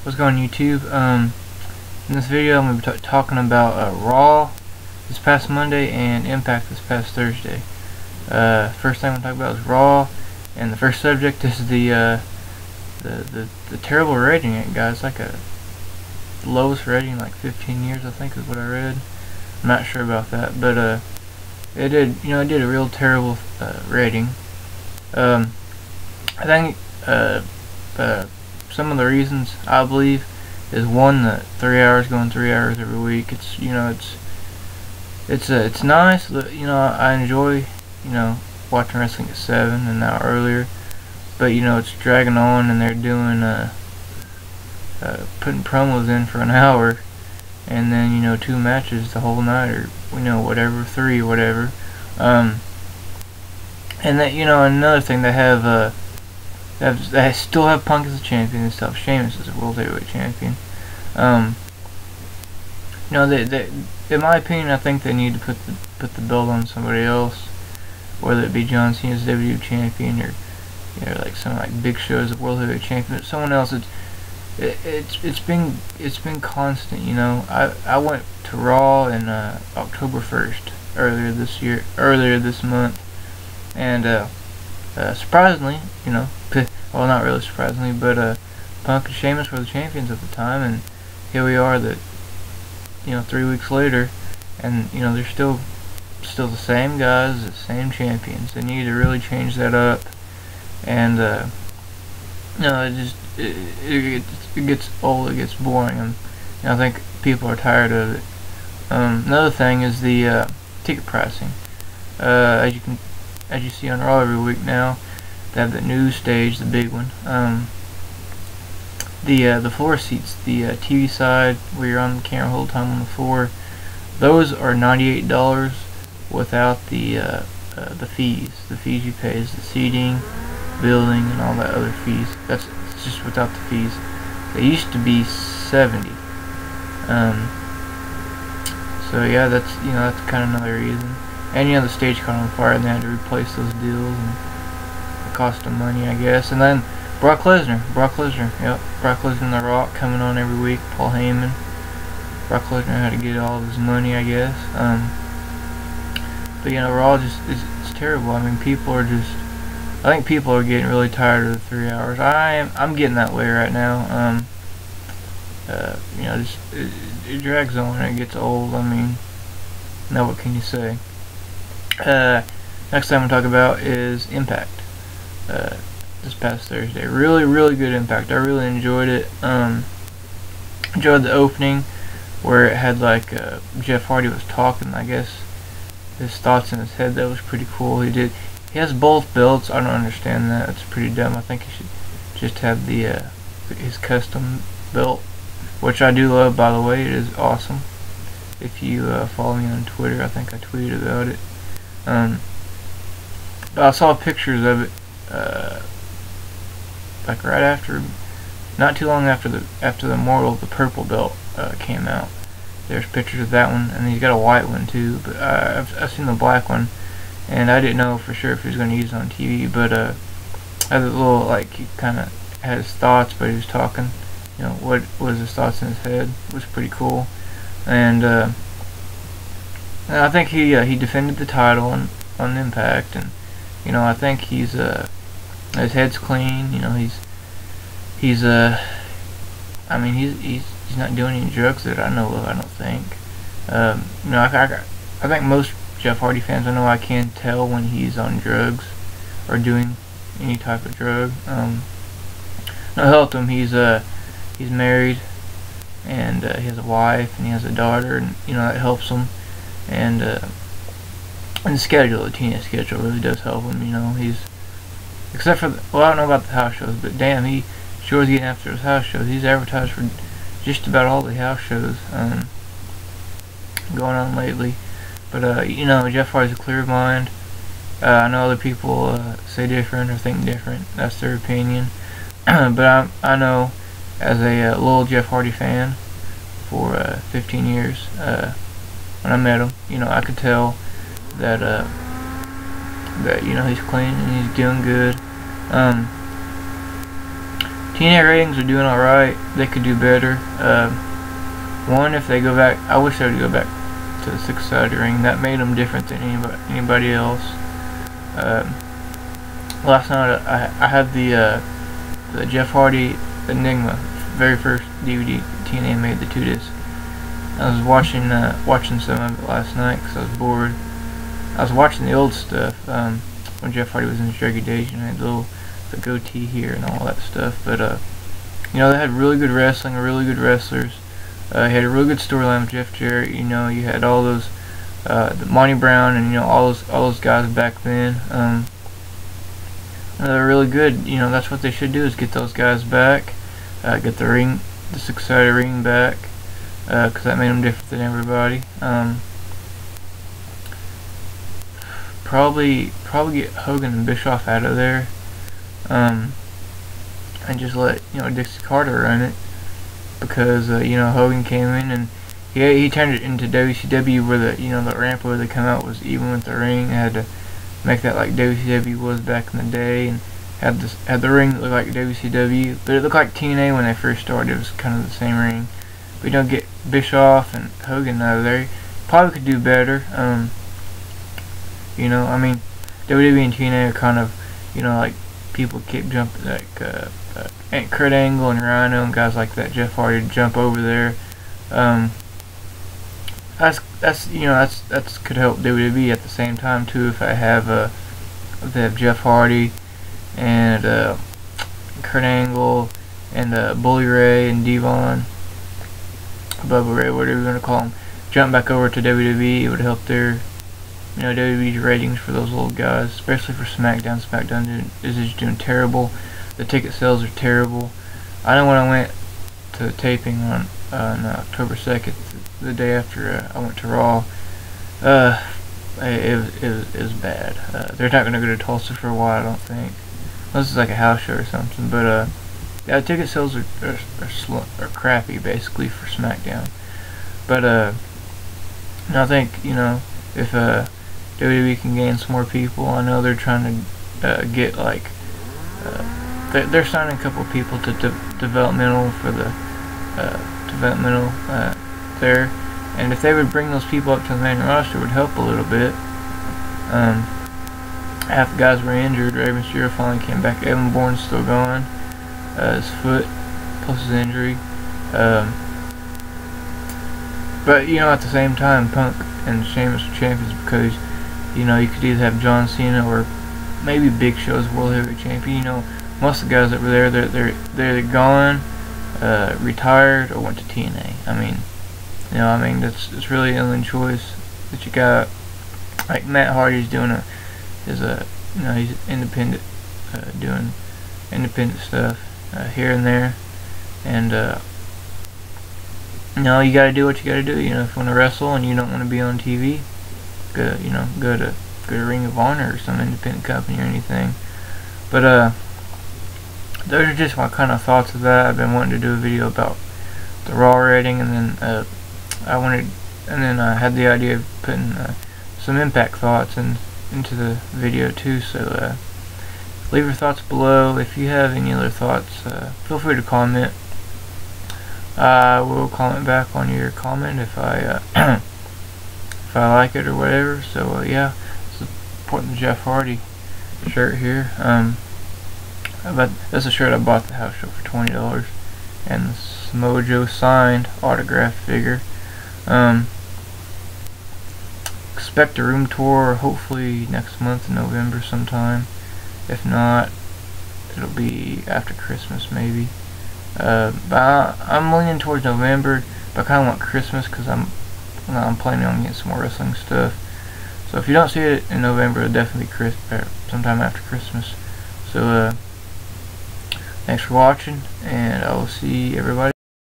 What's going on, YouTube? In this video I'm going to be talking about Raw this past Monday and Impact this past Thursday. First thing I'm going to talk about is Raw, and the first subject is the terrible rating it got. It's like a lowest rating in like 15 years, I think is what I read. I'm not sure about that, but it did a real terrible rating. I think some of the reasons, I believe, is one, that 3 hours going 3 hours every week. It's it's nice. I enjoy watching wrestling at 7 and now earlier, but it's dragging on, and they're doing putting promos in for an hour, and then 2 matches the whole night, or whatever, 3 whatever. And that another thing, they still have Punk as a champion and stuff. Sheamus as a World Heavyweight Champion. In my opinion, I think they need to put the belt on somebody else, whether it be John Cena as WWE Champion, or like some like Big Show as a World Heavyweight Champion, or someone else. It's been constant. I went to Raw in October 1st earlier this month, and surprisingly, well, not really surprisingly, but Punk and Sheamus were the champions at the time, and here we are, 3 weeks later, and they're still the same guys, the same champions. They need to really change that up, and it gets old, it gets boring, and I think people are tired of it. Another thing is the ticket pricing. As you see on Raw every week now, they have the news stage, the big one. The floor seats, the TV side where you're on the camera the whole time on the floor, those are $98 without the fees. The fees you pay is the seating, building, and all that other fees. That's just without the fees. They used to be $70. So yeah, that's kind of another reason. And the stage caught on fire, and they had to replace those deals, and it cost them money, I guess. And then Brock Lesnar, yep, Brock Lesnar and The Rock coming on every week. Paul Heyman. Brock Lesnar had to get all of his money, I guess. But Raw it's terrible. I mean, I think people are getting really tired of the 3 hours. I'm getting that way right now. It drags on and it gets old. I mean, now what can you say? Next thing I'm going to talk about is Impact. This past Thursday, really good Impact. I really enjoyed it. Enjoyed the opening where it had like Jeff Hardy was talking, I guess, his thoughts in his head. That was pretty cool. He has both belts. I don't understand that. It's pretty dumb. I think he should just have his custom belt, which I do love, by the way. It is awesome. If you follow me on Twitter, I think I tweeted about it. But I saw pictures of it like right after, not too long after the Immortal, the purple belt came out. There's pictures of that one, and he's got a white one too. But I've seen the black one, and I didn't know for sure if he was going to use it on TV. But had a little, like, he kind of had his thoughts, but he was talking. What was his thoughts in his head? It was pretty cool, and I think he defended the title on Impact, and I think his head's clean. He's I mean, he's not doing any drugs that I know of, I don't think. I think most Jeff Hardy fans, I know I can't tell when he's on drugs or doing any type of drug. No help him. He's married, and he has a wife, and he has a daughter, and that helps him. And the schedule, the TNA schedule, really does help him. He's, except for I don't know about the house shows, but damn, he sure is getting after his house shows. He's advertised for just about all the house shows going on lately. But Jeff Hardy's a clear mind. I know other people say different or think different. That's their opinion. But I know, as a loyal Jeff Hardy fan for 15 years, when I met him, I could tell that he's clean and he's doing good. TNA ratings are doing alright. They could do better. One, if they go back, I wish they would go back to the 6-sided ring. That made them different than anybody else. Last night I had the Jeff Hardy Enigma, very first DVD TNA made, the 2-disc. I was watching some of it last night because I was bored. I was watching the old stuff when Jeff Hardy was in his druggy days. You know, the goatee here and all that stuff. But you know, they had really good wrestling, really good wrestlers. He had a really good storyline with Jeff Jarrett. You know, you had all those the Monty Brown and, you know, all those guys back then. They're really good. You know, that's what they should do, is get those guys back, get the 6-sided ring back, because that made them different than everybody. Probably get Hogan and Bischoff out of there, and just let, you know, Dixie Carter run it, because you know, Hogan came in and he turned it into WCW, where the, you know, the ramp where they come out was even with the ring. They had to make that like WCW was back in the day, and had the ring that looked like WCW, but it looked like TNA when they first started. It was kind of the same ring. But you don't get Bischoff and Hogan out of there. Probably could do better. You know, I mean, WWE and TNA are kind of, you know, like, people keep jumping, like Kurt Angle and Rhino and guys like that, Jeff Hardy, jump over there. That's you know, that's could help WWE at the same time too, if they have Jeff Hardy and Kurt Angle and Bully Ray and Devon, Bubba Ray, whatever you want to call them, jump back over to WWE. It would help their, you know, WWE's ratings for those little guys, especially for SmackDown. SmackDown is just doing terrible. The ticket sales are terrible. I know when I went to the taping on October 2nd, the day after I went to Raw, it was bad. They're not going to go to Tulsa for a while, I don't think. Unless it's like a house show or something. But yeah, ticket sales are crappy, basically, for SmackDown. But I think, you know, if WWE can gain some more people, I know they're trying to get, like, they're signing a couple of people to developmental for the developmental there, and if they would bring those people up to the main roster, it would help a little bit. Half the guys were injured. Rey Mysterio finally came back. Evan Bourne's still going. His foot plus his injury. But, you know, at the same time, Punk and Sheamus are champions because, you know, you could either have John Cena or maybe Big Show as World Heavyweight Champion. You know, most of the guys that were there, they're gone, retired, or went to TNA. I mean, you know, it's really the only choice that you got. Like Matt Hardy's you know, he's independent, doing independent stuff here and there, and you know, you gotta do what you gotta do. You know, if you want to wrestle and you don't want to be on TV, go to Ring of Honor or some independent company or anything. But those are just my kind of thoughts of that. I've been wanting to do a video about the Raw rating, and then I had the idea of putting some Impact thoughts into the video too. So leave your thoughts below. If you have any other thoughts, feel free to comment. I will comment back on your comment if I if I like it or whatever. So yeah, supporting the Jeff Hardy shirt here. That's a shirt I bought at the house show for $20, and the Samoa Joe signed autograph figure. Expect a room tour hopefully next month in November sometime. If not, it'll be after Christmas maybe. But I'm leaning towards November, but I kind of want Christmas because I'm planning on getting some more wrestling stuff. So if you don't see it in November, it'll definitely be sometime after Christmas. So thanks for watching, and I will see everybody.